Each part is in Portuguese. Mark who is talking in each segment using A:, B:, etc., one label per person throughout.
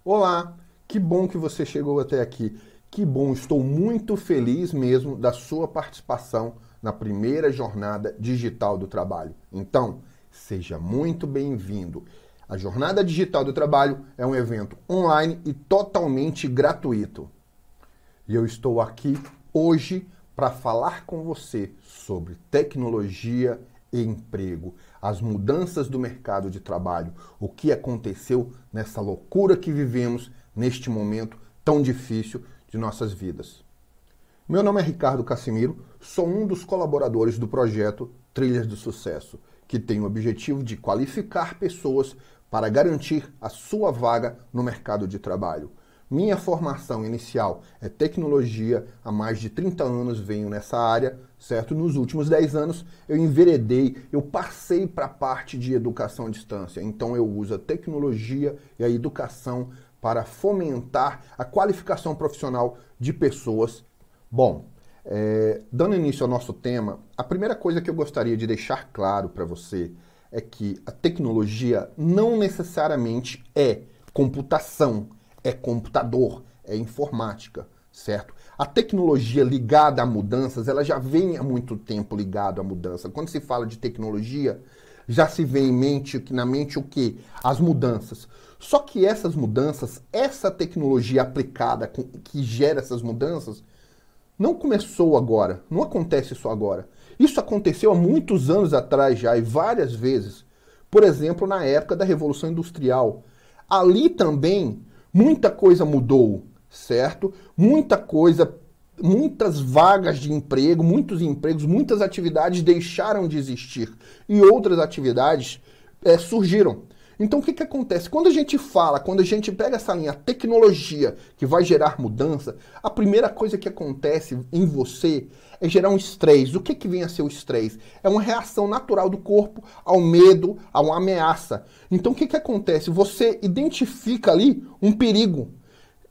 A: Olá, que bom que você chegou até aqui. Que bom, estou muito feliz mesmo da sua participação na primeira jornada digital do trabalho. Então, seja muito bem-vindo. A Jornada Digital do Trabalho é um evento online e totalmente gratuito. E eu estou aqui hoje para falar com você sobre tecnologia e emprego, as mudanças do mercado de trabalho, o que aconteceu nessa loucura que vivemos neste momento tão difícil de nossas vidas. Meu nome é Ricardo Cassimiro, sou um dos colaboradores do projeto Trilhas do Sucesso, que tem o objetivo de qualificar pessoas para garantir a sua vaga no mercado de trabalho. Minha formação inicial é tecnologia, há mais de 30 anos venho nessa área, certo? Nos últimos 10 anos eu enveredei, eu passei para a parte de educação à distância. Então eu uso a tecnologia e a educação para fomentar a qualificação profissional de pessoas. Bom, dando início ao nosso tema, a primeira coisa que eu gostaria de deixar claro para você é que a tecnologia não necessariamente é computação, é computador, é informática, certo? A tecnologia ligada a mudanças, ela já vem há muito tempo ligada à mudança. Quando se fala de tecnologia, já se vê na mente o quê? As mudanças. Só que essas mudanças, essa tecnologia aplicada que gera essas mudanças, não começou agora, não acontece isso agora. Isso aconteceu há muitos anos atrás já e várias vezes. Por exemplo, na época da Revolução Industrial. Ali também muita coisa mudou, certo? Muita coisa, muitas vagas de emprego, muitos empregos, muitas atividades deixaram de existir e outras atividades surgiram. Então o que acontece? Quando a gente pega essa linha tecnologia que vai gerar mudança, a primeira coisa que acontece em você é gerar um estresse. O que vem a ser o estresse? É uma reação natural do corpo ao medo, a uma ameaça. Então o que acontece? Você identifica ali um perigo,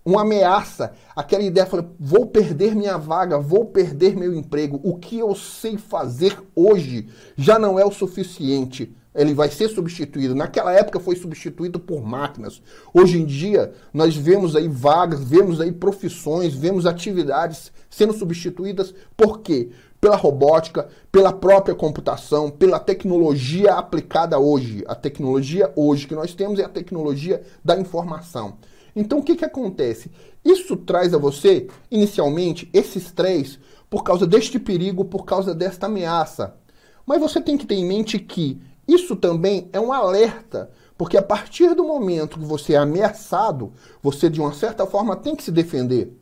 A: uma ameaça, aquela ideia, fala, vou perder minha vaga, vou perder meu emprego, o que eu sei fazer hoje já não é o suficiente. Ele vai ser substituído. Naquela época foi substituído por máquinas. Hoje em dia, nós vemos aí vagas, vemos aí profissões, vemos atividades sendo substituídas. Por quê? Pela robótica, pela própria computação, pela tecnologia aplicada hoje. A tecnologia hoje que nós temos é a tecnologia da informação. Então, o que acontece? Isso traz a você, inicialmente, esse estresse por causa deste perigo, por causa desta ameaça. Mas você tem que ter em mente que isso também é um alerta, porque a partir do momento que você é ameaçado, você de uma certa forma tem que se defender.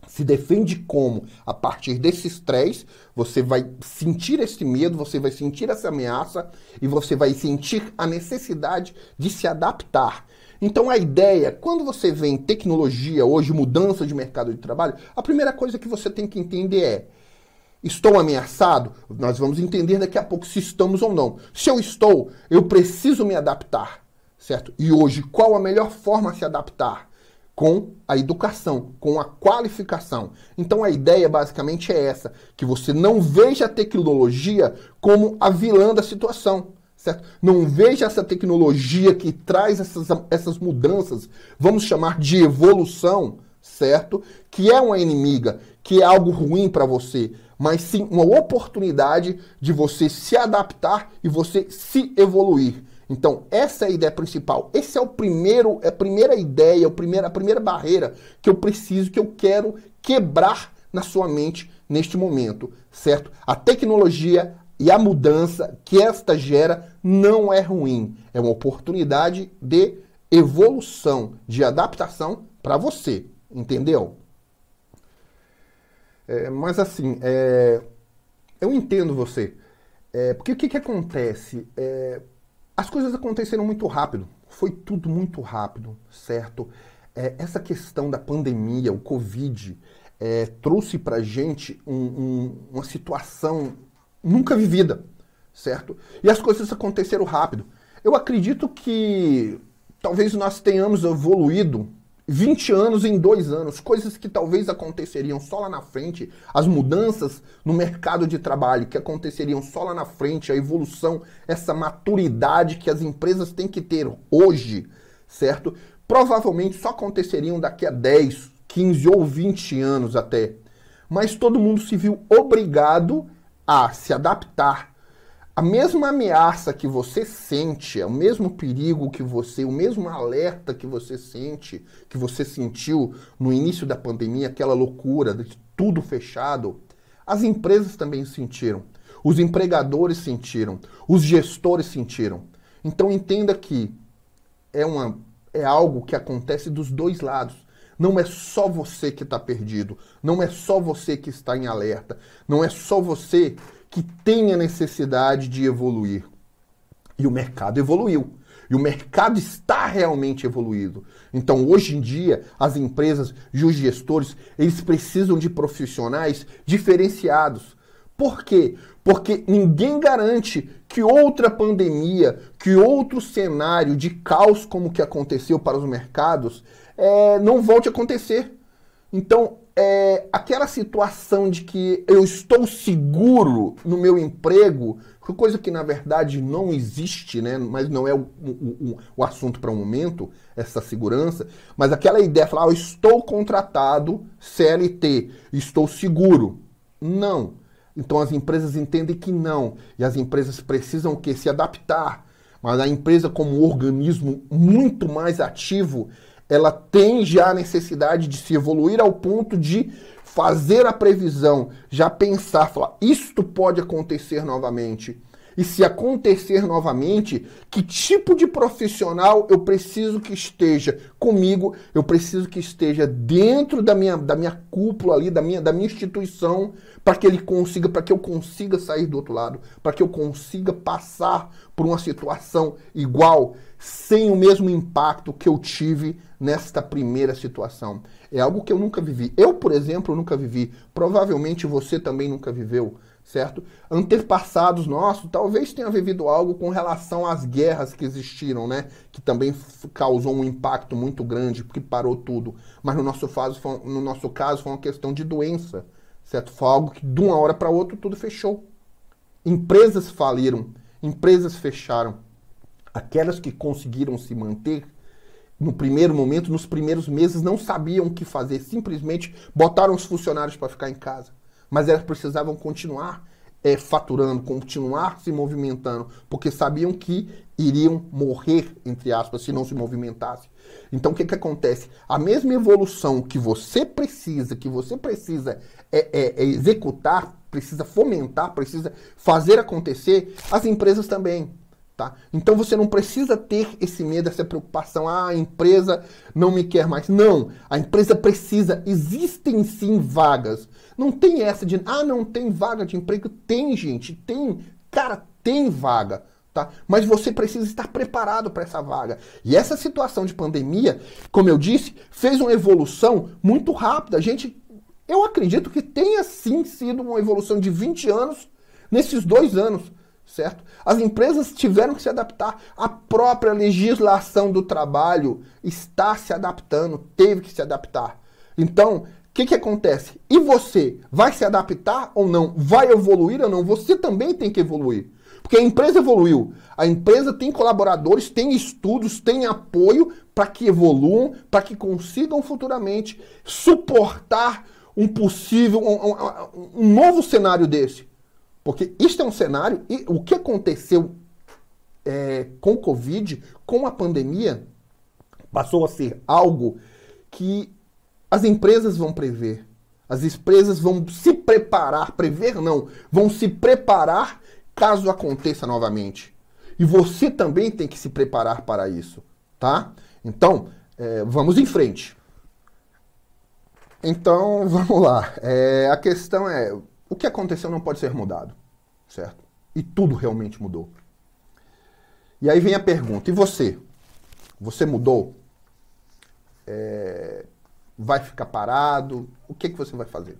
A: Se defende como? A partir desse estresse, você vai sentir esse medo, você vai sentir essa ameaça e você vai sentir a necessidade de se adaptar. Então a ideia, quando você vê em tecnologia hoje, mudança de mercado de trabalho, a primeira coisa que você tem que entender é: estou ameaçado? Nós vamos entender daqui a pouco se estamos ou não. Se eu estou, eu preciso me adaptar, certo? E hoje, qual a melhor forma de se adaptar? Com a educação, com a qualificação. Então a ideia basicamente é essa, que você não veja a tecnologia como a vilã da situação, certo? Não veja essa tecnologia que traz essas mudanças, vamos chamar de evolução, certo? Que é uma inimiga, que é algo ruim para você, mas sim uma oportunidade de você se adaptar e você se evoluir. Então, essa é a ideia principal. Esse é a primeira ideia, a primeira barreira que eu quero quebrar na sua mente neste momento, certo? A tecnologia e a mudança que esta gera não é ruim. É uma oportunidade de evolução, de adaptação para você, entendeu? Mas assim, eu entendo você. Porque o que acontece? As coisas aconteceram muito rápido. Foi tudo muito rápido, certo? Essa questão da pandemia, o Covid, trouxe pra gente uma situação nunca vivida, certo? E as coisas aconteceram rápido. Eu acredito que talvez nós tenhamos evoluído 20 anos em 2 anos, coisas que talvez aconteceriam só lá na frente, as mudanças no mercado de trabalho que aconteceriam só lá na frente, a evolução, essa maturidade que as empresas têm que ter hoje, certo? provavelmente só aconteceriam daqui a 10, 15 ou 20 anos até. Mas todo mundo se viu obrigado a se adaptar. A mesma ameaça que você sente, o mesmo perigo que você, o mesmo alerta que você sente, que você sentiu no início da pandemia, aquela loucura de tudo fechado, as empresas também sentiram. Os empregadores sentiram, os gestores sentiram. Então entenda que é algo que acontece dos dois lados. Não é só você que está perdido, não é só você que está em alerta, não é só você que tem a necessidade de evoluir. E o mercado evoluiu. E o mercado está realmente evoluído. Então, hoje em dia, as empresas e os gestores, eles precisam de profissionais diferenciados. Por quê? Porque ninguém garante que outra pandemia, que outro cenário de caos como o que aconteceu para os mercados, não volte a acontecer. Então, aquela situação de que eu estou seguro no meu emprego, coisa que na verdade não existe, né? Mas não é o assunto para o momento, essa segurança, mas aquela ideia de falar, eu estou contratado, CLT, estou seguro. Não. Então as empresas entendem que não. E as empresas precisam o quê? Se adaptar. Mas a empresa, como um organismo muito mais ativo, ela tem já a necessidade de se evoluir ao ponto de fazer a previsão, já pensar, falar, isto pode acontecer novamente. E se acontecer novamente, que tipo de profissional eu preciso que esteja comigo, eu preciso que esteja dentro da minha cúpula ali, da minha instituição, para que eu consiga sair do outro lado, para que eu consiga passar por uma situação igual, sem o mesmo impacto que eu tive nesta primeira situação. É algo que eu nunca vivi. Eu, por exemplo, nunca vivi. Provavelmente você também nunca viveu, certo? Antepassados nossos talvez tenham vivido algo com relação às guerras que existiram, né? Que também causou um impacto muito grande, porque parou tudo. Mas no nosso caso foi uma questão de doença, certo? Foi algo que de uma hora para outra tudo fechou. Empresas faliram, empresas fecharam. Aquelas que conseguiram se manter no primeiro momento, nos primeiros meses, não sabiam o que fazer. Simplesmente botaram os funcionários para ficar em casa. Mas elas precisavam continuar faturando, continuar se movimentando, porque sabiam que iriam morrer, entre aspas, se não se movimentasse. Então, o que acontece? A mesma evolução que você precisa executar, precisa fomentar, precisa fazer acontecer, as empresas também. Tá? Então você não precisa ter esse medo, essa preocupação, a empresa não me quer mais. Não, a empresa precisa, existem sim vagas. Não tem essa de, não tem vaga de emprego. Tem, gente, tem, cara, tem vaga, tá? Mas você precisa estar preparado para essa vaga. E essa situação de pandemia, como eu disse, fez uma evolução muito rápida. Eu acredito que tenha sim sido uma evolução de 20 anos nesses 2 anos. Certo? As empresas tiveram que se adaptar. A própria legislação do trabalho está se adaptando, teve que se adaptar. Então, o que acontece? E você vai se adaptar ou não? Vai evoluir ou não? Você também tem que evoluir. Porque a empresa evoluiu. A empresa tem colaboradores, tem estudos, tem apoio para que evoluam, para que consigam futuramente suportar um possível, um novo cenário desse. Porque isto é um cenário, e o que aconteceu com o Covid, com a pandemia, passou a ser algo que as empresas vão prever. As empresas vão se preparar, prever não, vão se preparar caso aconteça novamente. E você também tem que se preparar para isso, tá? Então, vamos em frente. Então, vamos lá. A questão é... O que aconteceu não pode ser mudado, certo? E tudo realmente mudou. E aí vem a pergunta, e você? Você mudou? Vai ficar parado? O que você vai fazer?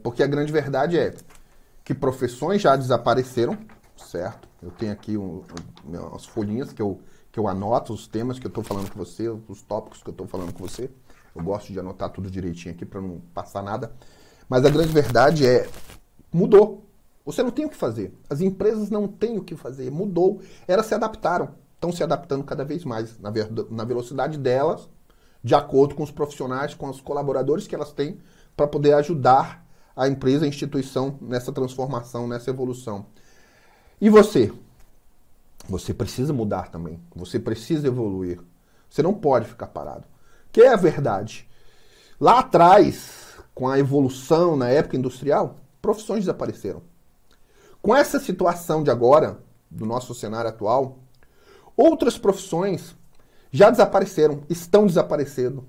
A: Porque a grande verdade é que profissões já desapareceram, certo? Eu tenho aqui umas folhinhas que eu anoto os temas que eu estou falando com você, os tópicos que eu estou falando com você. Eu gosto de anotar tudo direitinho aqui para não passar nada. Mas a grande verdade é, mudou. Você não tem o que fazer. As empresas não têm o que fazer. Mudou. Elas se adaptaram. estão se adaptando cada vez mais na velocidade delas, de acordo com os profissionais, com os colaboradores que elas têm, para poder ajudar a empresa, a instituição nessa transformação, nessa evolução. E você? Você precisa mudar também. Você precisa evoluir. Você não pode ficar parado. Que é a verdade. Lá atrás, com a evolução na época industrial, profissões desapareceram. Com essa situação de agora, do nosso cenário atual, outras profissões já desapareceram, estão desaparecendo.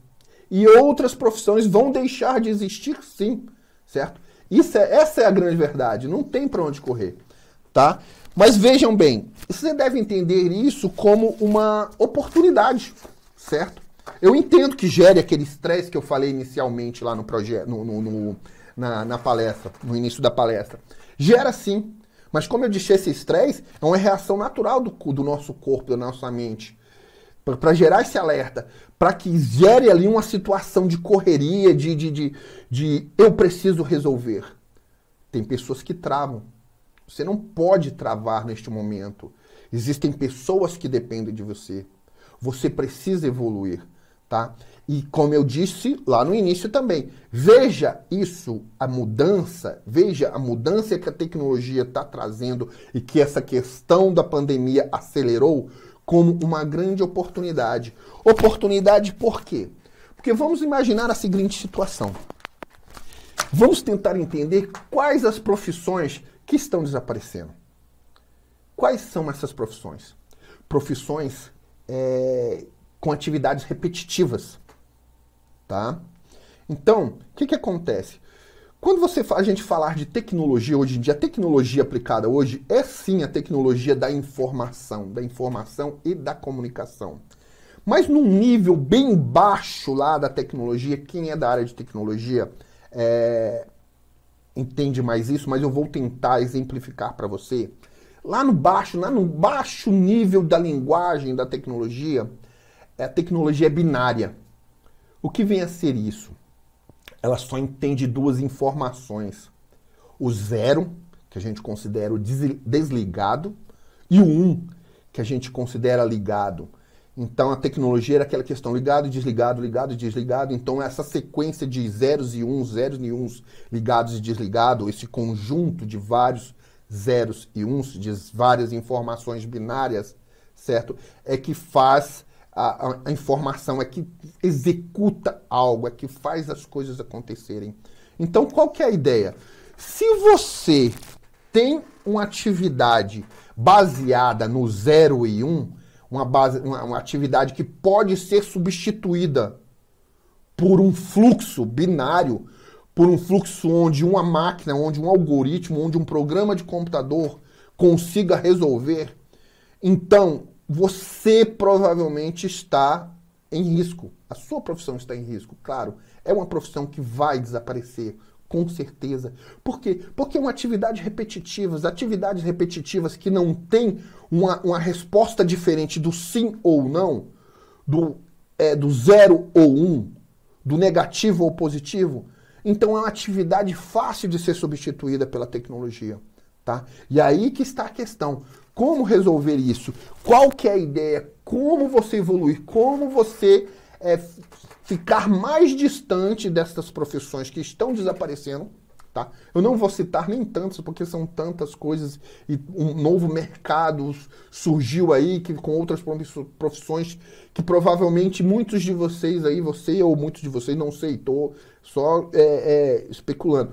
A: E outras profissões vão deixar de existir, sim, certo? Essa é a grande verdade, não tem para onde correr, tá? Mas vejam bem, você deve entender isso como uma oportunidade, certo? Eu entendo que gere aquele estresse que eu falei inicialmente lá no projeto, na palestra, no início da palestra. Gera sim, mas como eu disse, esse estresse é uma reação natural do nosso corpo, da nossa mente. Para gerar esse alerta, para que gere ali uma situação de correria, de eu preciso resolver. Tem pessoas que travam. Você não pode travar neste momento. Existem pessoas que dependem de você. Você precisa evoluir, tá? E como eu disse lá no início também, veja isso, veja a mudança que a tecnologia está trazendo e que essa questão da pandemia acelerou como uma grande oportunidade. Oportunidade por quê? Porque vamos imaginar a seguinte situação. Vamos tentar entender quais as profissões que estão desaparecendo. Quais são essas profissões? Profissões com atividades repetitivas, tá? Então, o que acontece? Quando a gente falar de tecnologia hoje em dia, a tecnologia aplicada hoje é sim a tecnologia da informação e da comunicação. Mas num nível bem baixo lá da tecnologia, quem é da área de tecnologia entende mais isso, mas eu vou tentar exemplificar para você. Lá no baixo nível da linguagem da tecnologia, a tecnologia é binária. O que vem a ser isso? Ela só entende duas informações. O 0, que a gente considera o desligado, e o 1, que a gente considera ligado. Então a tecnologia era aquela questão ligado, desligado, ligado, desligado. Então essa sequência de zeros e uns, ligados e desligados, esse conjunto de vários zeros e uns, de várias informações binárias, certo? É que faz a informação, é que executa algo, é que faz as coisas acontecerem. Então, qual que é a ideia? Se você tem uma atividade baseada no 0 e 1, uma atividade que pode ser substituída por um fluxo binário, por um fluxo onde uma máquina, onde um algoritmo, onde um programa de computador consiga resolver, então você provavelmente está em risco. A sua profissão está em risco, claro. É uma profissão que vai desaparecer, com certeza. Por quê? Porque é uma atividade repetitiva. As atividades repetitivas que não têm uma resposta diferente do sim ou não, do 0 ou 1, do negativo ou positivo, então é uma atividade fácil de ser substituída pela tecnologia. Tá? E aí que está a questão. Como resolver isso? Qual que é a ideia? Como você evoluir? Como você ficar mais distante dessas profissões que estão desaparecendo? Tá? Eu não vou citar nem tantas, porque são tantas coisas e um novo mercado surgiu aí com outras profissões que provavelmente muitos de vocês aí, você ou muitos de vocês, não sei, estou só especulando,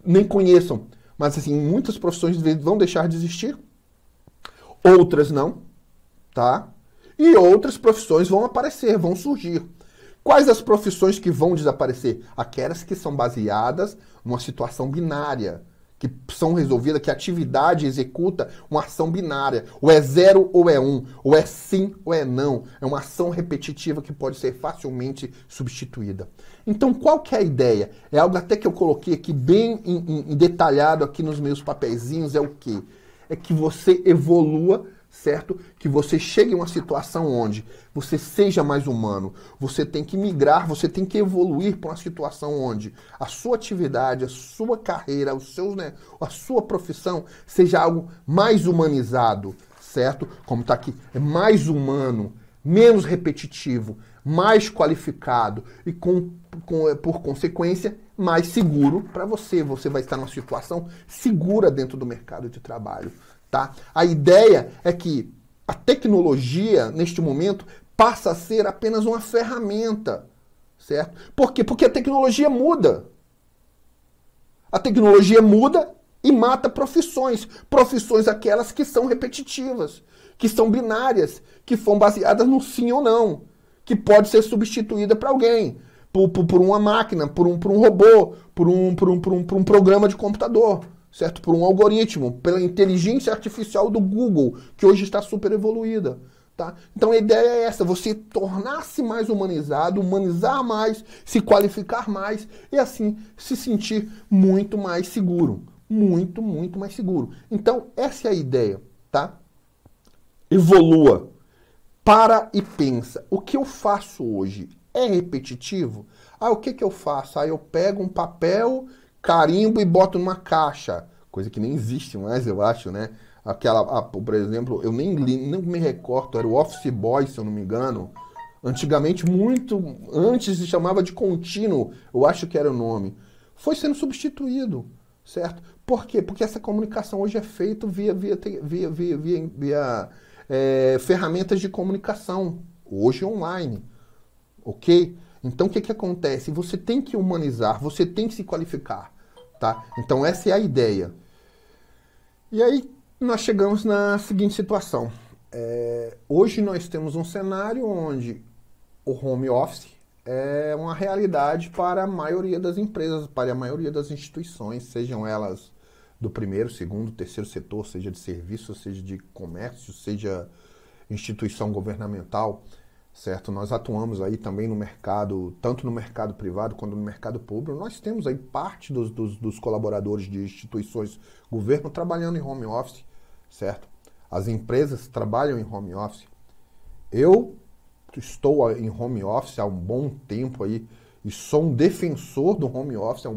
A: nem conheçam. Mas assim, muitas profissões vão deixar de existir, outras não, tá? E outras profissões vão aparecer, vão surgir. Quais as profissões que vão desaparecer? Aquelas que são baseadas numa situação binária, que são resolvidas, que a atividade executa uma ação binária. Ou é 0 ou é 1, ou é sim ou é não. É uma ação repetitiva que pode ser facilmente substituída. Então, qual que é a ideia? É algo até que eu coloquei aqui bem detalhado aqui nos meus papeizinhos, é o quê? É que você evolua, certo? Que você chegue em uma situação onde você seja mais humano. Você tem que migrar, você tem que evoluir para uma situação onde a sua atividade, a sua carreira, a sua profissão seja algo mais humanizado, certo? Como está aqui, é mais humano, menos repetitivo, mais qualificado e, por consequência, mais seguro para você. Você vai estar numa situação segura dentro do mercado de trabalho, tá? A ideia é que a tecnologia, neste momento, passa a ser apenas uma ferramenta, certo? Por quê? Porque a tecnologia muda. A tecnologia muda e mata profissões. Profissões aquelas que são repetitivas, que são binárias, que são baseadas no sim ou não, que pode ser substituída para alguém, por uma máquina, por um robô, por um programa de computador, certo? Por um algoritmo, pela inteligência artificial do Google, que hoje está super evoluída. Tá? Então a ideia é essa, você tornar-se mais humanizado, humanizar mais, se qualificar mais e assim se sentir muito mais seguro. Muito, muito mais seguro. Então essa é a ideia, tá? Evolua. Para e pensa. O que eu faço hoje é repetitivo? Ah, o que eu faço? Ah, eu pego um papel, carimbo e boto numa caixa. Coisa que nem existe mais, eu acho, né? Aquela, por exemplo, eu nem me recordo, era o Office Boy, se eu não me engano. Antigamente, muito antes, se chamava de contínuo, eu acho que era o nome. Foi sendo substituído, certo? Por quê? Porque essa comunicação hoje é feita via ferramentas de comunicação, hoje online, ok? Então, o que acontece? Você tem que humanizar, você tem que se qualificar, tá? Então, essa é a ideia. E aí, nós chegamos na seguinte situação. Hoje nós temos um cenário onde o home office é uma realidade para a maioria das empresas, para a maioria das instituições, sejam elas do primeiro, segundo, terceiro setor, seja de serviço, seja de comércio, seja instituição governamental, certo? Nós atuamos aí também no mercado, tanto no mercado privado quanto no mercado público. Nós temos aí parte dos colaboradores de instituições governo trabalhando em home office, certo? As empresas trabalham em home office. Eu estou em home office há um bom tempo aí e sou um defensor do home office há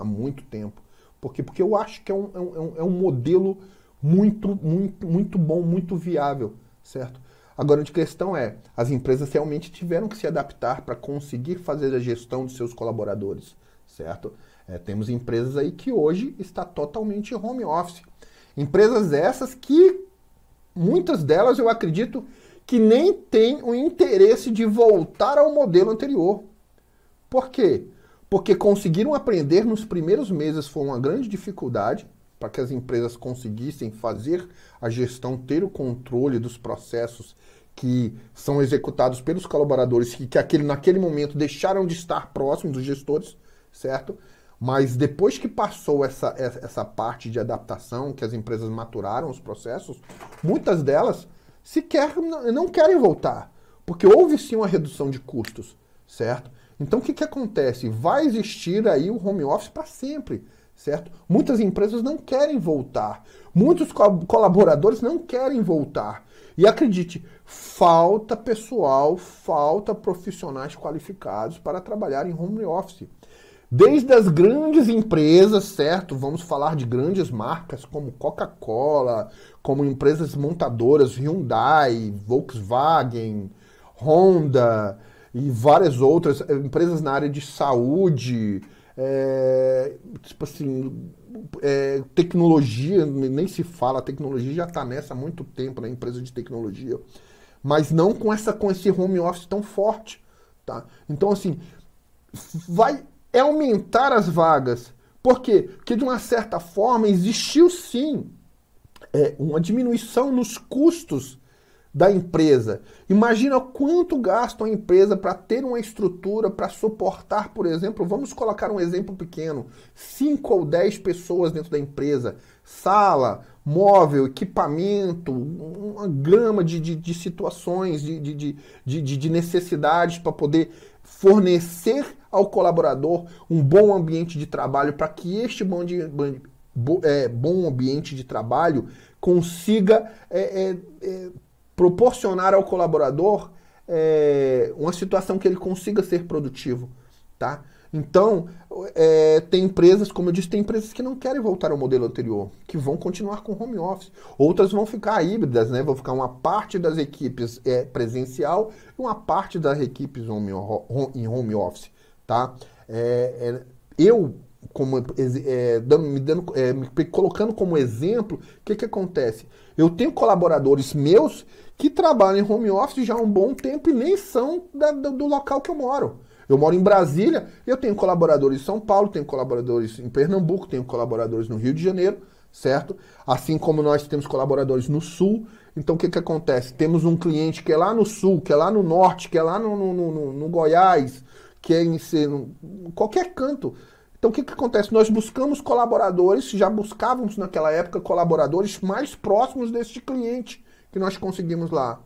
A: muito tempo. Por quê? Porque eu acho que é um modelo muito bom, muito viável, certo? Agora, a questão é, as empresas realmente tiveram que se adaptar para conseguir fazer a gestão de seus colaboradores, certo? Temos empresas aí que hoje está totalmente em home office. Empresas essas que, muitas delas, eu acredito, que nem têm o interesse de voltar ao modelo anterior. Por quê? Porque conseguiram aprender nos primeiros meses, foi uma grande dificuldade para que as empresas conseguissem fazer a gestão, ter o controle dos processos que são executados pelos colaboradores que naquele momento deixaram de estar próximos dos gestores, certo? Mas depois que passou essa parte de adaptação, que as empresas maturaram os processos, muitas delas sequer não querem voltar, porque houve sim uma redução de custos, certo? Então o que acontece? Vai existir aí o home office para sempre, certo? Muitas empresas não querem voltar, muitos colaboradores não querem voltar. E acredite, falta pessoal, falta profissionais qualificados para trabalhar em home office. Desde as grandes empresas, certo? Vamos falar de grandes marcas como Coca-Cola, como empresas montadoras, Hyundai, Volkswagen, Honda e várias outras, empresas na área de saúde, tecnologia, nem se fala, a tecnologia já está nessa há muito tempo, né? Empresa de tecnologia, mas não com esse home office tão forte, tá? Então, assim, vai aumentar as vagas. Por quê? Porque, de uma certa forma, existiu sim uma diminuição nos custos da empresa. Imagina quanto gasta uma empresa para ter uma estrutura, para suportar, por exemplo, vamos colocar um exemplo pequeno, 5 ou 10 pessoas dentro da empresa, sala, móvel, equipamento, uma gama de situações, de necessidades para poder fornecer ao colaborador um bom ambiente de trabalho para que este bom ambiente de trabalho consiga proporcionar ao colaborador uma situação que ele consiga ser produtivo, tá? Então, tem empresas, como eu disse, tem empresas que não querem voltar ao modelo anterior, que vão continuar com home office. Outras vão ficar híbridas, né? Vão ficar uma parte das equipes presencial e uma parte das equipes em home office, tá? Eu, me colocando como exemplo, o que acontece? Eu tenho colaboradores meus que trabalham em home office já há um bom tempo e nem são do local que eu moro. Eu moro em Brasília, eu tenho colaboradores em São Paulo, tenho colaboradores em Pernambuco, tenho colaboradores no Rio de Janeiro, certo? Assim como nós temos colaboradores no Sul. Então o que acontece? Temos um cliente que é lá no Sul, que é lá no Norte, que é lá no Goiás, que é em qualquer canto. Então o que acontece? Nós buscamos colaboradores, já buscávamos naquela época colaboradores mais próximos deste cliente que nós conseguimos lá,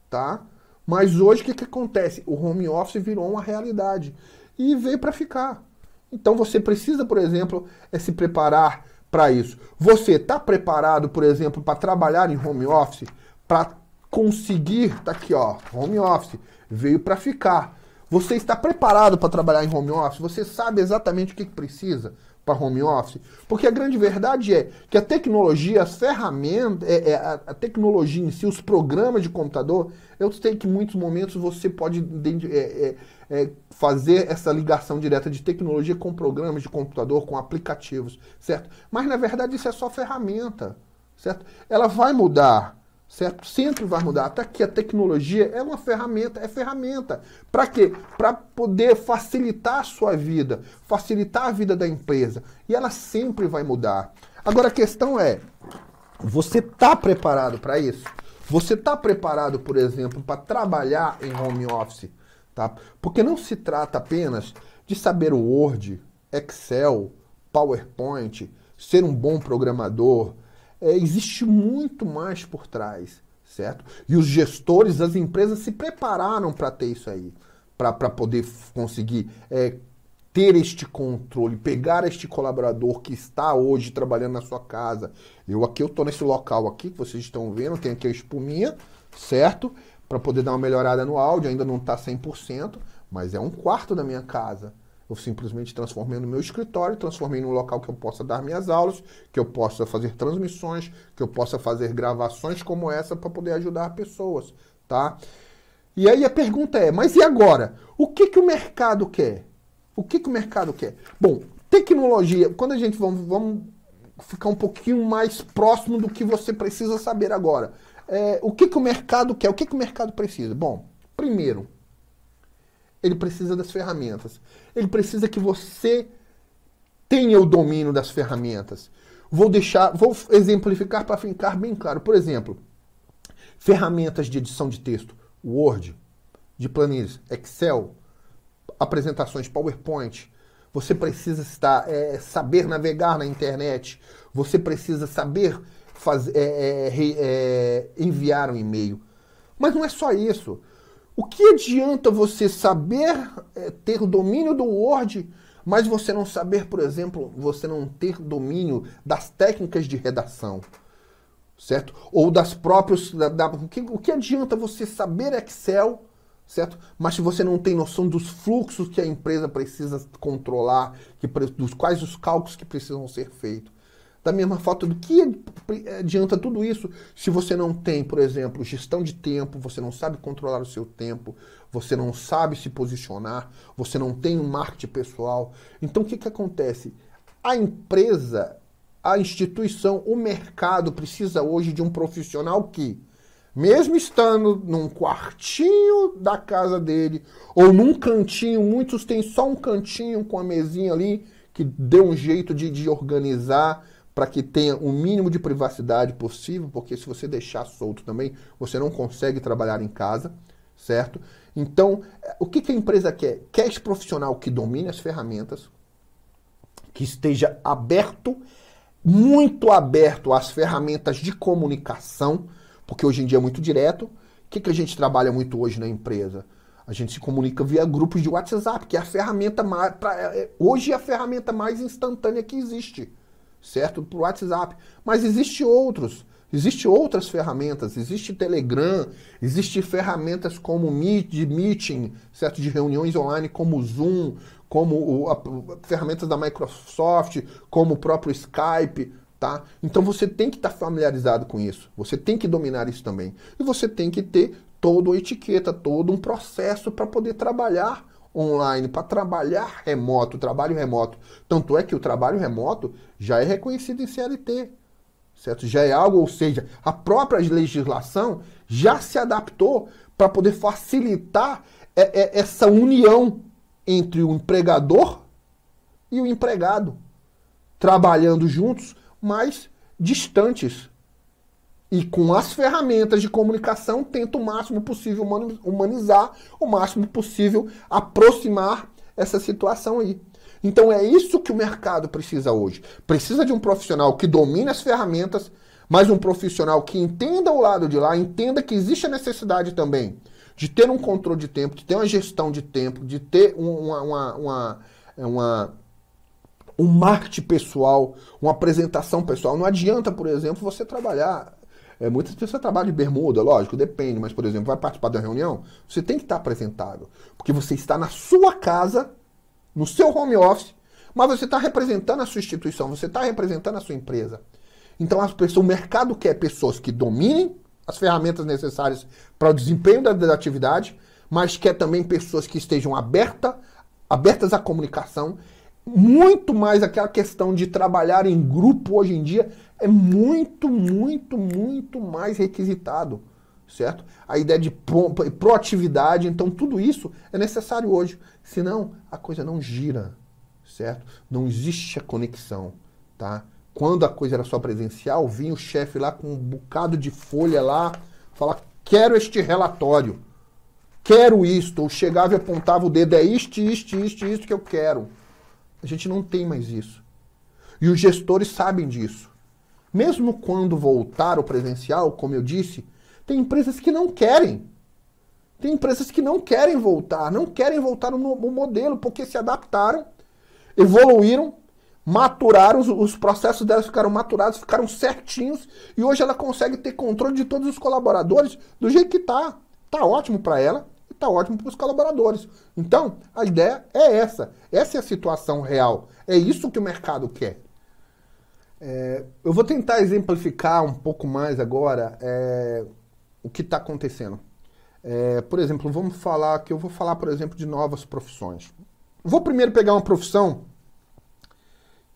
A: tá? Mas hoje o que acontece? O home office virou uma realidade e veio para ficar. Então você precisa, por exemplo, se preparar para isso. Você está preparado, por exemplo, para trabalhar em home office? Para conseguir, tá aqui ó, home office, veio para ficar. Você está preparado para trabalhar em home office? Você sabe exatamente o que precisa para home office? Porque a grande verdade é que a tecnologia, as ferramentas, a tecnologia em si, os programas de computador, eu sei que em muitos momentos você pode fazer essa ligação direta de tecnologia com programas de computador, com aplicativos, certo? Mas na verdade isso é só ferramenta, certo? Ela vai mudar. Certo? Sempre vai mudar. Até que a tecnologia é uma ferramenta, é ferramenta. Para quê? Para poder facilitar a sua vida, facilitar a vida da empresa. E ela sempre vai mudar. Agora a questão é, você está preparado para isso? Você está preparado, por exemplo, para trabalhar em home office? Tá? Porque não se trata apenas de saber o Word, Excel, PowerPoint, ser um bom programador. Existe muito mais por trás, certo? E os gestores das empresas se prepararam para ter isso aí, para poder conseguir ter este controle, pegar este colaborador que está hoje trabalhando na sua casa. Eu estou nesse local aqui que vocês estão vendo, tem aqui a espuminha, certo? Para poder dar uma melhorada no áudio, ainda não está 100%, mas é um quarto da minha casa. Eu simplesmente transformei no meu escritório, transformei num local que eu possa dar minhas aulas, que eu possa fazer transmissões, que eu possa fazer gravações como essa para poder ajudar pessoas, tá? E aí a pergunta é, mas e agora? O que o mercado quer? O que o mercado quer? Bom, tecnologia, quando a gente vamos ficar um pouquinho mais próximo do que você precisa saber agora. O que o mercado quer? O que o mercado precisa? Bom, primeiro, ele precisa das ferramentas. Ele precisa que você tenha o domínio das ferramentas. Vou exemplificar para ficar bem claro. Por exemplo, ferramentas de edição de texto, Word, de planilhas, Excel, apresentações PowerPoint. Você precisa saber navegar na internet. Você precisa saber enviar um e-mail. Mas não é só isso. O que adianta você saber ter o domínio do Word, mas você não saber, por exemplo, você não ter domínio das técnicas de redação, certo? Ou das próprias... O que adianta você saber Excel, certo? Mas se você não tem noção dos fluxos que a empresa precisa controlar, dos quais os cálculos que precisam ser feitos. Da mesma falta do que adianta tudo isso se você não tem, por exemplo, gestão de tempo, você não sabe controlar o seu tempo, você não sabe se posicionar, você não tem um marketing pessoal. Então o que acontece? A empresa, a instituição, o mercado precisa hoje de um profissional que, mesmo estando num quartinho da casa dele, ou num cantinho, muitos têm só um cantinho com a mesinha ali, que dê um jeito de organizar, para que tenha o mínimo de privacidade possível, porque se você deixar solto também, você não consegue trabalhar em casa, certo? Então, o que a empresa quer? Quer esse profissional que domine as ferramentas, que esteja aberto, muito aberto às ferramentas de comunicação, porque hoje em dia é muito direto. O que a gente trabalha muito hoje na empresa? A gente se comunica via grupos de WhatsApp, que é a ferramenta hoje é a ferramenta mais instantânea que existe. Certo? Por WhatsApp. Mas existem outros, Existem outras ferramentas, existe Telegram, existe ferramentas como Meeting, certo? De reuniões online como o Zoom, como ferramentas da Microsoft, como o próprio Skype, tá? Então você tem que estar familiarizado com isso, você tem que dominar isso também. E você tem que ter toda a etiqueta, todo um processo para poder trabalhar online, para trabalhar remoto, trabalho remoto. Tanto é que o trabalho remoto já é reconhecido em CLT. Certo? Já é algo, ou seja, a própria legislação já se adaptou para poder facilitar essa união entre o empregador e o empregado, trabalhando juntos, mas distantes. E com as ferramentas de comunicação, tenta o máximo possível humanizar, o máximo possível aproximar essa situação aí. Então é isso que o mercado precisa hoje. Precisa de um profissional que domine as ferramentas, mas um profissional que entenda o lado de lá, entenda que existe a necessidade também de ter um controle de tempo, de ter uma gestão de tempo, de ter um marketing pessoal, uma apresentação pessoal. Não adianta, por exemplo, você trabalhar... muitas pessoas trabalham de bermuda, lógico, depende, mas, por exemplo, vai participar da reunião, você tem que estar apresentável, porque você está na sua casa, no seu home office, mas você está representando a sua instituição, você está representando a sua empresa. Então o mercado quer pessoas que dominem as ferramentas necessárias para o desempenho da atividade, mas quer também pessoas que estejam abertas à comunicação. Muito mais aquela questão de trabalhar em grupo hoje em dia é muito, muito, muito mais requisitado, certo? A ideia de proatividade, então tudo isso é necessário hoje, senão a coisa não gira, certo? Não existe a conexão, tá? Quando a coisa era só presencial, vinha o chefe lá com um bocado de folha lá, falar, quero este relatório, quero isto, ou chegava e apontava o dedo, é isto que eu quero. A gente não tem mais isso. E os gestores sabem disso. Mesmo quando voltar ao presencial, como eu disse, tem empresas que não querem. Tem empresas que não querem voltar no modelo, porque se adaptaram, evoluíram, maturaram, os processos delas ficaram maturados, ficaram certinhos, e hoje ela consegue ter controle de todos os colaboradores do jeito que tá. Tá ótimo para ela e tá ótimo para os colaboradores. Então, a ideia é essa. Essa é a situação real. É isso que o mercado quer. Eu vou tentar exemplificar um pouco mais agora o que está acontecendo. Por exemplo, eu vou falar, por exemplo, de novas profissões. Vou primeiro pegar uma profissão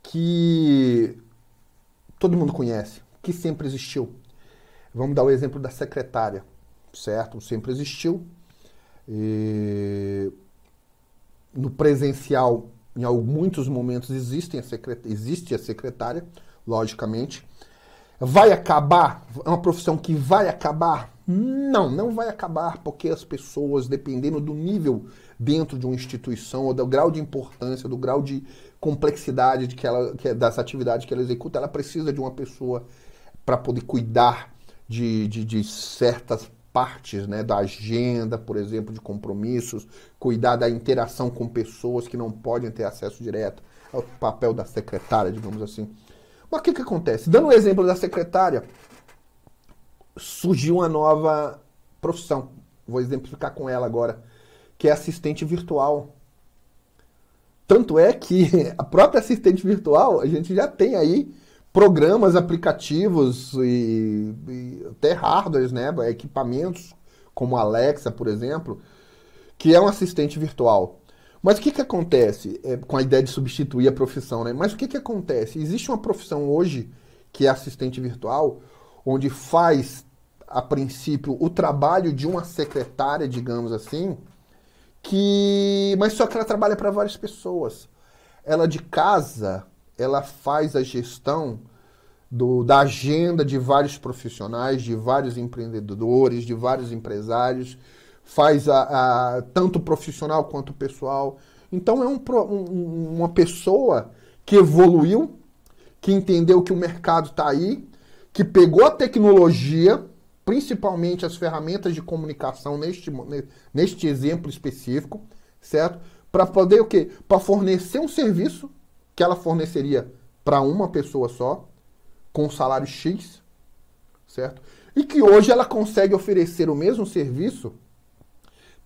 A: que todo mundo conhece, que sempre existiu. Vamos dar o exemplo da secretária, certo? Sempre existiu. No presencial, em muitos momentos, existe a secretária, logicamente. Vai acabar? É uma profissão que vai acabar? Não vai acabar, porque as pessoas, dependendo do nível dentro de uma instituição, ou do grau de importância, do grau de complexidade das atividades que ela executa, ela precisa de uma pessoa para poder cuidar de certas partes, né, da agenda, por exemplo, de compromissos, cuidar da interação com pessoas que não podem ter acesso direto. É o papel da secretária, digamos assim. Mas o que acontece? Dando o exemplo da secretária, surgiu uma nova profissão. Vou exemplificar com ela agora, que é assistente virtual. Tanto é que a própria assistente virtual, a gente já tem aí programas, aplicativos e até hardwares, né, equipamentos como a Alexa, por exemplo, que é um assistente virtual. Mas o que acontece com a ideia de substituir a profissão, né? Mas o que acontece? Existe uma profissão hoje que é assistente virtual, onde faz, a princípio, o trabalho de uma secretária, digamos assim, mas só que ela trabalha para várias pessoas. Ela de casa, ela faz a gestão da agenda de vários profissionais, de vários empreendedores, de vários empresários, faz tanto profissional quanto pessoal. Então é uma pessoa que evoluiu, que entendeu que o mercado está aí, que pegou a tecnologia, principalmente as ferramentas de comunicação neste exemplo específico, certo? Para poder o quê? Para fornecer um serviço que ela forneceria para uma pessoa só, com salário X, certo? E que hoje ela consegue oferecer o mesmo serviço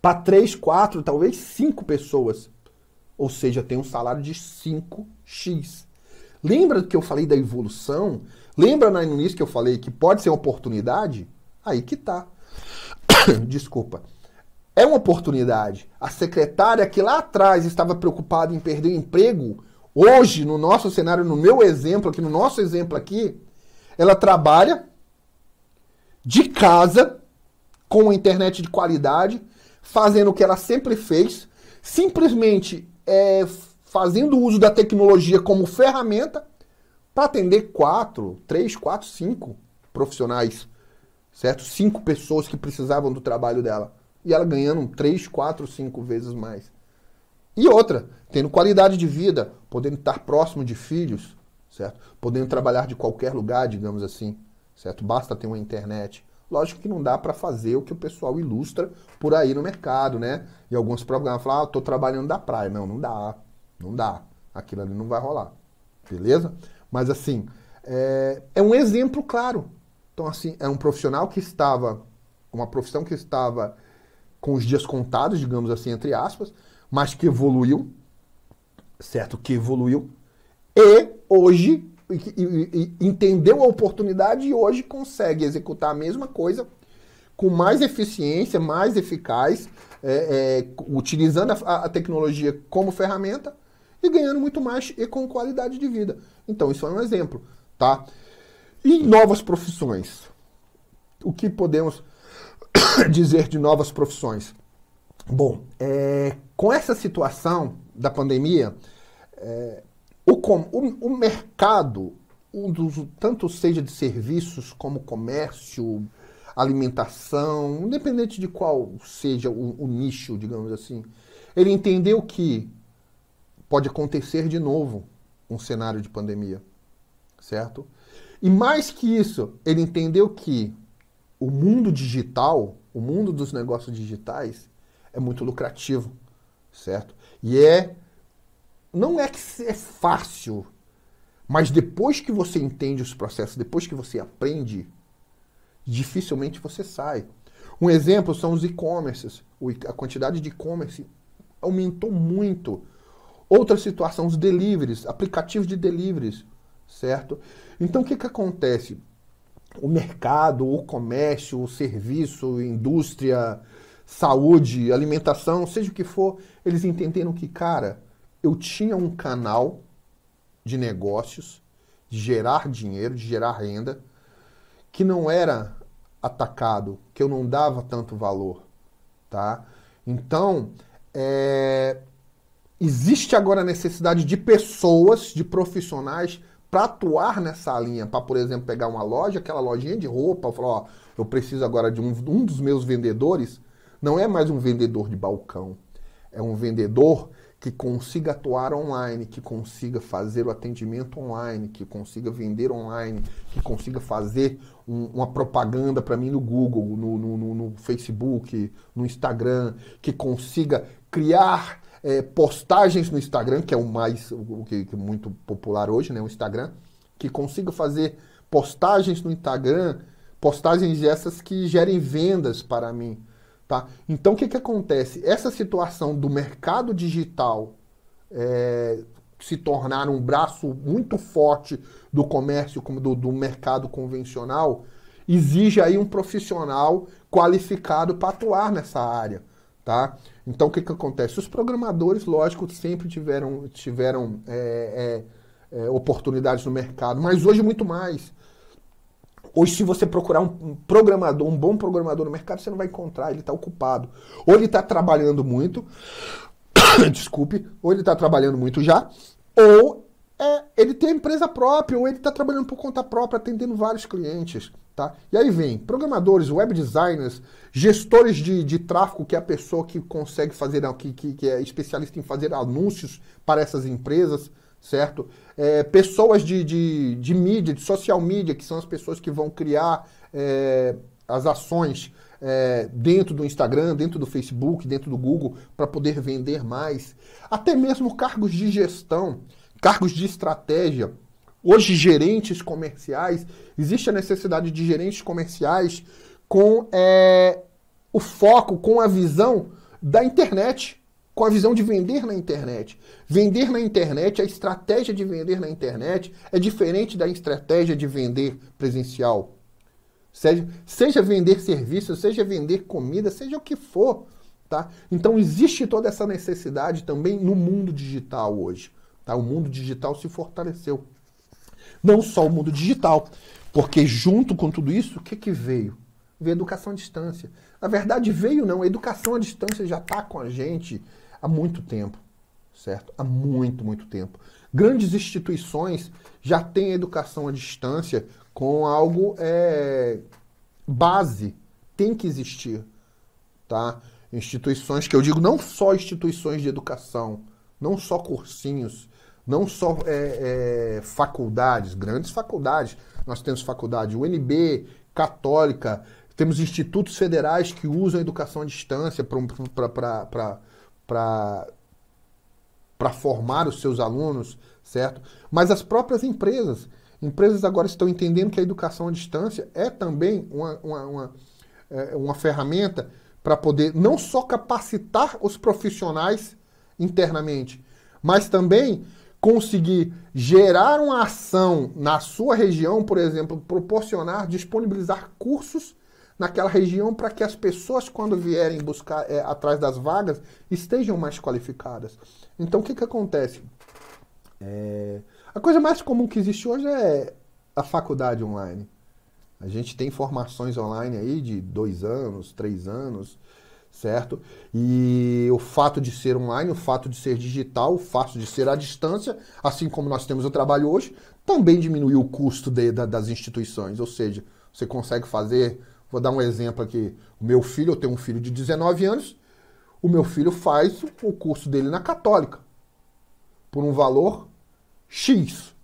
A: para 3, 4, talvez 5 pessoas. Ou seja, tem um salário de 5x. Lembra que eu falei da evolução? Lembra no início que eu falei que pode ser uma oportunidade? Aí que tá. Desculpa. É uma oportunidade. A secretária que lá atrás estava preocupada em perder o emprego, hoje, no nosso cenário, no meu exemplo aqui, no nosso exemplo aqui, ela trabalha de casa, com a internet de qualidade, fazendo o que ela sempre fez, simplesmente fazendo uso da tecnologia como ferramenta para atender 3, 4, 5 profissionais, certo? 5 pessoas que precisavam do trabalho dela. E ela ganhando 3, 4, 5 vezes mais. E outra, tendo qualidade de vida, podendo estar próximo de filhos, certo? Podendo trabalhar de qualquer lugar, digamos assim, certo? Basta ter uma internet. Lógico que não dá para fazer o que o pessoal ilustra por aí no mercado, né? E alguns programas falam, tô trabalhando da praia. Não, não dá. Não dá. Aquilo ali não vai rolar. Beleza? Mas assim, é um exemplo claro. Então assim, é um profissional que estava, uma profissão que estava com os dias contados, digamos assim, entre aspas, mas que evoluiu, certo? Que evoluiu. E hoje entendeu a oportunidade e hoje consegue executar a mesma coisa com mais eficiência, mais eficaz, utilizando a tecnologia como ferramenta e ganhando muito mais e com qualidade de vida. Então, isso é um exemplo, tá? E novas profissões. O que podemos dizer de novas profissões? Bom, com essa situação da pandemia, o mercado, tanto seja de serviços como comércio, alimentação, independente de qual seja o nicho, digamos assim, ele entendeu que pode acontecer de novo um cenário de pandemia, certo? E mais que isso, ele entendeu que o mundo digital, o mundo dos negócios digitais, é muito lucrativo, certo? E não é que é fácil, mas depois que você entende os processos, depois que você aprende, dificilmente você sai. Um exemplo são os e-commerces. A quantidade de e-commerce aumentou muito. Outra situação, os deliveries, aplicativos de deliveries, certo? Então o que acontece? O mercado, o comércio, o serviço, indústria, saúde, alimentação, seja o que for, eles entenderam que, cara, eu tinha um canal de negócios, de gerar dinheiro, de gerar renda, que não era atacado, que eu não dava tanto valor, tá? Então, existe agora a necessidade de pessoas, de profissionais, para atuar nessa linha, para, por exemplo, pegar uma loja, aquela lojinha de roupa, falar, ó, eu preciso agora de um dos meus vendedores, não é mais um vendedor de balcão, é um vendedor que consiga atuar online, que consiga fazer o atendimento online, que consiga vender online, que consiga fazer uma propaganda para mim no Google, no Facebook, no Instagram, que consiga criar postagens no Instagram, que é o que é muito popular hoje, né, o Instagram, que consiga fazer postagens no Instagram, postagens essas que gerem vendas para mim. Tá? Então, o que acontece? Essa situação do mercado digital se tornar um braço muito forte do comércio, como do mercado convencional, exige aí um profissional qualificado para atuar nessa área. Tá? Então, o que acontece? Os programadores, lógico, sempre tiveram oportunidades no mercado, mas hoje muito mais. Hoje, se você procurar um programador, um bom programador no mercado, você não vai encontrar, ele está ocupado. Ou ele está trabalhando muito, desculpe, ou ele está trabalhando muito já, ou ele tem empresa própria, ou ele está trabalhando por conta própria, atendendo vários clientes. Tá? E aí vem programadores, web designers, gestores de tráfego, que é a pessoa que consegue fazer, que é especialista em fazer anúncios para essas empresas, certo? Pessoas de mídia, de social media, que são as pessoas que vão criar as ações dentro do Instagram, dentro do Facebook, dentro do Google, para poder vender mais. Até mesmo cargos de gestão, cargos de estratégia. Hoje, gerentes comerciais, existe a necessidade de gerentes comerciais com o foco, com a visão da internet, com a visão de vender na internet. Vender na internet, a estratégia de vender na internet é diferente da estratégia de vender presencial. Seja vender serviços, seja vender comida, seja o que for. Tá? Então existe toda essa necessidade também no mundo digital hoje. Tá? O mundo digital se fortaleceu. Não só o mundo digital, porque junto com tudo isso, o que veio? Veio a educação à distância. Na verdade, veio não, a educação à distância já está com a gente há muito tempo, certo? Há muito, muito tempo. Grandes instituições já têm a educação à distância com algo base, tem que existir, tá? Instituições que eu digo, não só instituições de educação, não só cursinhos, não só faculdades, grandes faculdades. Nós temos faculdade UNB, Católica, temos institutos federais que usam a educação à distância para formar os seus alunos, certo? Mas as próprias empresas agora estão entendendo que a educação à distância é também uma ferramenta para poder não só capacitar os profissionais internamente, mas também conseguir gerar uma ação na sua região, por exemplo, disponibilizar cursos naquela região para que as pessoas, quando vierem buscar atrás das vagas, estejam mais qualificadas. Então, o que acontece? A coisa mais comum que existe hoje é a faculdade online. A gente tem formações online aí de 2 anos, 3 anos, certo? E o fato de ser online, o fato de ser digital, o fato de ser à distância, assim como nós temos o trabalho hoje, também diminuiu o custo das instituições. Ou seja, você consegue fazer, vou dar um exemplo aqui, eu tenho um filho de 19 anos, o meu filho faz o curso dele na Católica, por um valor X,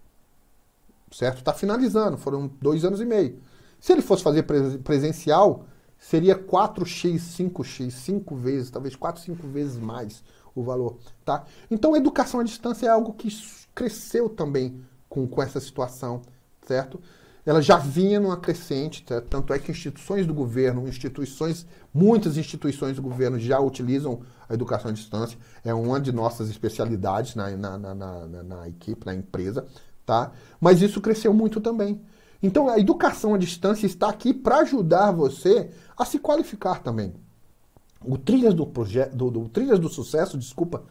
A: certo? Está finalizando, foram 2 anos e meio. Se ele fosse fazer presencial, seria 4x, 5x, 5 vezes, talvez 4, 5 vezes mais o valor, tá? Então a educação à distância é algo que cresceu também com essa situação, certo? Ela já vinha numa crescente, certo? Tanto é que instituições do governo, muitas instituições do governo já utilizam a educação à distância, é uma de nossas especialidades na equipe, na empresa, tá? Mas isso cresceu muito também. Então, a educação à distância está aqui para ajudar você a se qualificar também. O Trilhas do Sucesso, desculpa,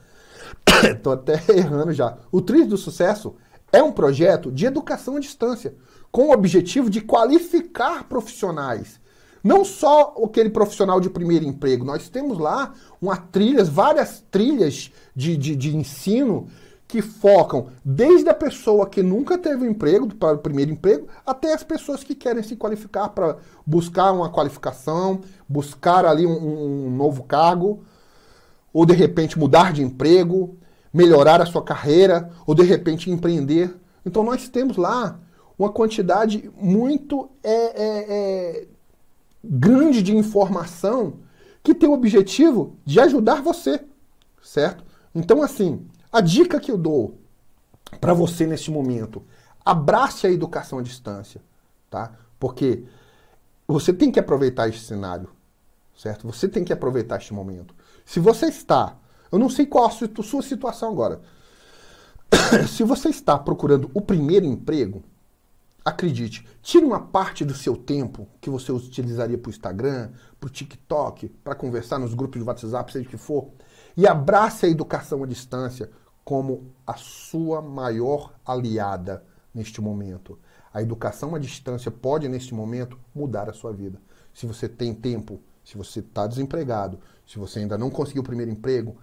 A: estou até errando já. O Trilhas do Sucesso é um projeto de educação à distância, com o objetivo de qualificar profissionais. Não só aquele profissional de primeiro emprego. Nós temos lá várias trilhas de ensino que focam desde a pessoa que nunca teve um emprego, para o primeiro emprego, até as pessoas que querem se qualificar para buscar uma qualificação, buscar ali um novo cargo, ou de repente mudar de emprego, melhorar a sua carreira, ou de repente empreender. Então nós temos lá uma quantidade muito grande de informação que tem o objetivo de ajudar você, certo? Então assim, a dica que eu dou para você neste momento, abrace a educação à distância, tá? Porque você tem que aproveitar este cenário, certo? Você tem que aproveitar este momento. Se você está, eu não sei qual a sua situação agora, se você está procurando o primeiro emprego, acredite, tire uma parte do seu tempo que você utilizaria para o Instagram, para o TikTok, para conversar nos grupos de WhatsApp, seja o que for, e abrace a educação à distância como a sua maior aliada neste momento. A educação à distância pode, neste momento, mudar a sua vida. Se você tem tempo, se você está desempregado, se você ainda não conseguiu o primeiro emprego,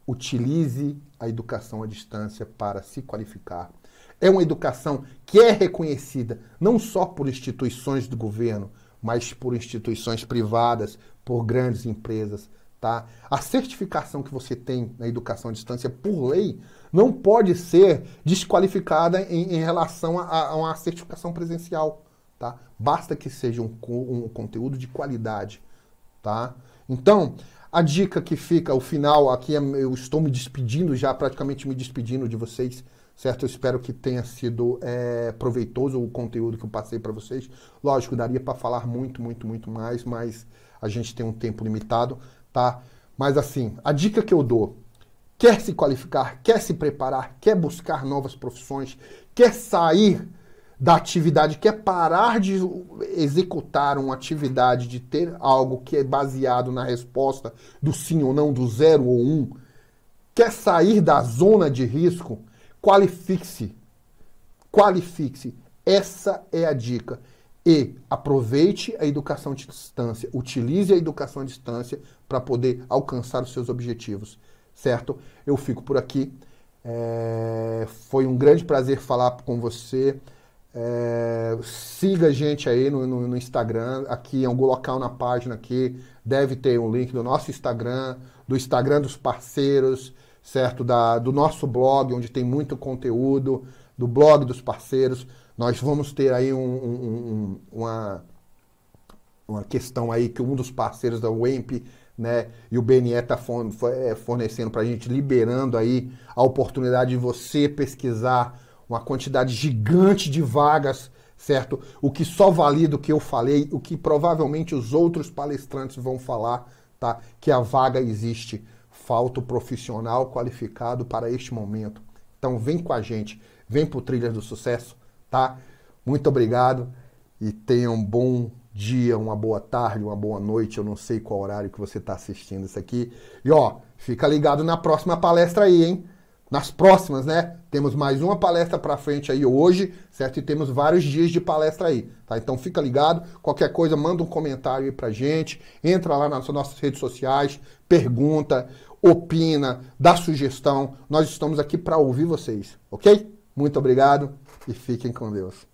A: utilize a educação à distância para se qualificar. É uma educação que é reconhecida não só por instituições do governo, mas por instituições privadas, por grandes empresas. Tá? A certificação que você tem na educação à distância, por lei, não pode ser desqualificada em relação a uma certificação presencial. Tá? Basta que seja um conteúdo de qualidade. Tá? Então, a dica que fica ao final, aqui eu estou me despedindo já, praticamente me despedindo de vocês, certo? Eu espero que tenha sido proveitoso o conteúdo que eu passei para vocês. Lógico, daria para falar muito, muito, muito mais, mas a gente tem um tempo limitado, tá? Mas assim, a dica que eu dou: quer se qualificar, quer se preparar, quer buscar novas profissões, quer sair da atividade, quer parar de executar uma atividade, de ter algo que é baseado na resposta do sim ou não, do 0 ou 1, quer sair da zona de risco, qualifique-se. Qualifique-se. Essa é a dica. E aproveite a educação de distância, utilize a educação à distância para poder alcançar os seus objetivos, certo? Eu fico por aqui. Foi um grande prazer falar com você. Siga a gente aí no Instagram, aqui em algum local na página aqui, deve ter um link do nosso Instagram, do Instagram dos parceiros, certo? Do nosso blog, onde tem muito conteúdo, do blog dos parceiros. Nós vamos ter aí uma questão aí que um dos parceiros da WEMP, né, e o BNE está fornecendo para a gente, liberando aí a oportunidade de você pesquisar uma quantidade gigante de vagas, certo? O que só valida o que eu falei, o que provavelmente os outros palestrantes vão falar, tá? Que a vaga existe. Falta o profissional qualificado para este momento. Então vem com a gente, vem pro Trilhas do Sucesso, tá? Muito obrigado e tenha um bom dia, uma boa tarde, uma boa noite. Eu não sei qual horário que você está assistindo isso aqui. E ó, fica ligado na próxima palestra aí, hein? Nas próximas, né? Temos mais uma palestra para frente aí hoje, certo? E temos vários dias de palestra aí, tá? Então fica ligado. Qualquer coisa, manda um comentário aí pra gente. Entra lá nas nossas redes sociais, pergunta, opina, dá sugestão. Nós estamos aqui para ouvir vocês, ok? Muito obrigado e fiquem com Deus.